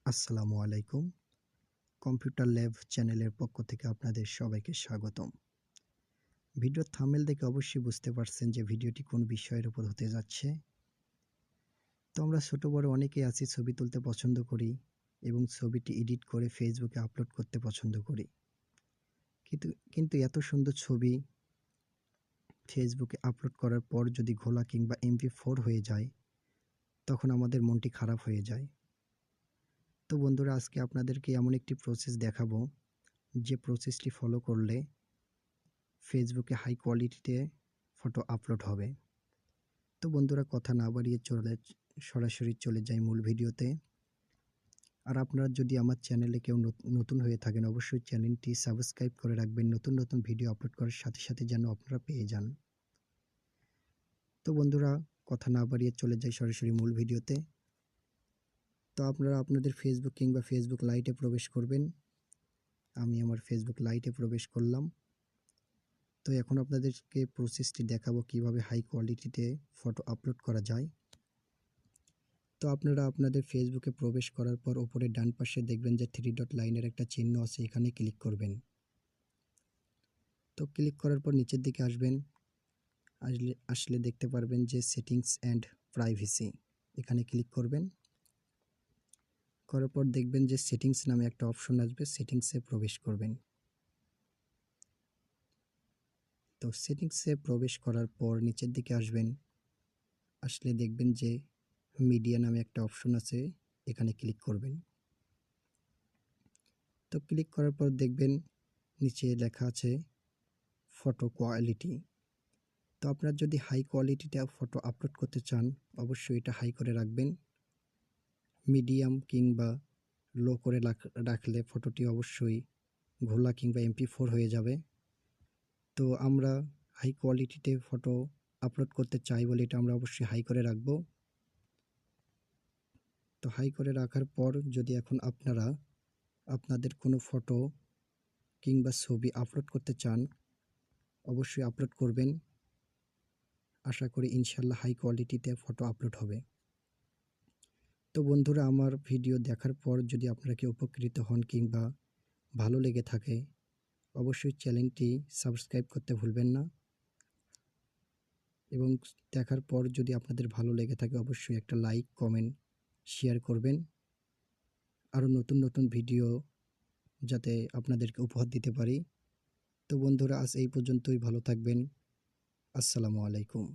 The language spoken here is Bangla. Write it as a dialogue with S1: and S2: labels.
S1: আসসালামু আলাইকুম। কম্পিউটার ল্যাব চ্যানেলের পক্ষ থেকে আপনাদের সবাইকে স্বাগতম। ভিডিওর থাম্বনেল দেখে অবশ্যই বুঝতে পারছেন যে ভিডিওটি কোন বিষয়ের উপর হতে যাচ্ছে। তো আমরা ছোট বড় অনেকেই আছি, ছবি তুলতে পছন্দ করি এবং ছবিটি এডিট করে ফেসবুকে আপলোড করতে পছন্দ করি। কিন্তু এত সুন্দর ছবি ফেসবুকে আপলোড করার পর যদি ঘোলা কিংবা MP4 হয়ে যায়, তখন আমাদের মনটি খারাপ হয়ে যায়। তো বন্ধুরা, আজকে আপনাদেরকে এমন একটি প্রসেস দেখাবো যে প্রসেসটি ফলো করলে ফেসবুকে হাই কোয়ালিটিতে ফটো আপলোড হবে। তো বন্ধুরা, কথা না বাড়িয়ে সরাসরি চলে যাই মূল ভিডিওতে। আর আপনারা যদি আমার চ্যানেলে কেউ নতুন হয়ে থাকেন, অবশ্যই চ্যানেলটি সাবস্ক্রাইব করে রাখবেন, নতুন নতুন ভিডিও আপলোড করার সাথে সাথে যেন আপনারা পেয়ে যান। তো বন্ধুরা, কথা না বাড়িয়ে চলে যাই সরাসরি মূল ভিডিওতে। তো আপনারা আপনাদের ফেসবুক কিংবা ফেসবুক লাইটে প্রবেশ করবেন। আমি আমার ফেসবুক লাইটে প্রবেশ করলাম। তো এখন আপনাদেরকে প্রসেসটি দেখাবো কিভাবে হাই কোয়ালিটিতে ফটো আপলোড করা যায়। তো আপনারা আপনাদের ফেসবুকে প্রবেশ করার পর উপরে ডান পাশে দেখবেন যে 3 ডট লাইনের একটা চিহ্ন আছে, এখানে ক্লিক করবেন। তো ক্লিক করার পর নিচের দিকে আসবেন। আসলে দেখতে পারবেন যে সেটিংস অ্যান্ড প্রাইভেসি, এখানে ক্লিক করবেন। করার পর দেখবেন যে সেটিংস নামে একটা অপশন আসবে, সেটিংসে প্রবেশ করবেন। তো সেটিংসে প্রবেশ করার পর নিচের দিকে আসবেন। আসলে দেখবেন যে মিডিয়া নামে একটা অপশন আছে, এখানে ক্লিক করবেন। তো ক্লিক করার পর দেখবেন নিচে লেখা আছে ফটো কোয়ালিটি। তো আপনার যদি হাই কোয়ালিটিতে ফটো আপলোড করতে চান, অবশ্যই এটা হাই করে রাখবেন। মিডিয়াম কিংবা লো করে রাখলে ফটোটি অবশ্যই ঘোলা কিংবা MP4 হয়ে যাবে। তো আমরা হাই কোয়ালিটিতে ফটো আপলোড করতে চাই বলে এটা আমরা অবশ্যই হাই করে রাখবো। তো হাই করে রাখার পর যদি এখন আপনারা আপনাদের কোনো ফটো কিংবা ছবি আপলোড করতে চান, অবশ্যই আপলোড করবেন। আশা করি ইনশাল্লাহ হাই কোয়ালিটিতে ফটো আপলোড হবে। তো বন্ধুরা, আমার ভিডিও দেখার পর যদি আপনারা কেউ উপকৃত হন কিংবা ভালো লেগে থাকে, অবশ্যই চ্যানেলটি সাবস্ক্রাইব করতে ভুলবেন না। এবং দেখার পর যদি আপনাদের ভালো লেগে থাকে, অবশ্যই একটা লাইক, কমেন্ট, শেয়ার করবেন। আরও নতুন নতুন ভিডিও যাতে আপনাদেরকে উপহার দিতে পারি। তো বন্ধুরা, আজ এই পর্যন্তই। ভালো থাকবেন। আসসালামু আলাইকুম।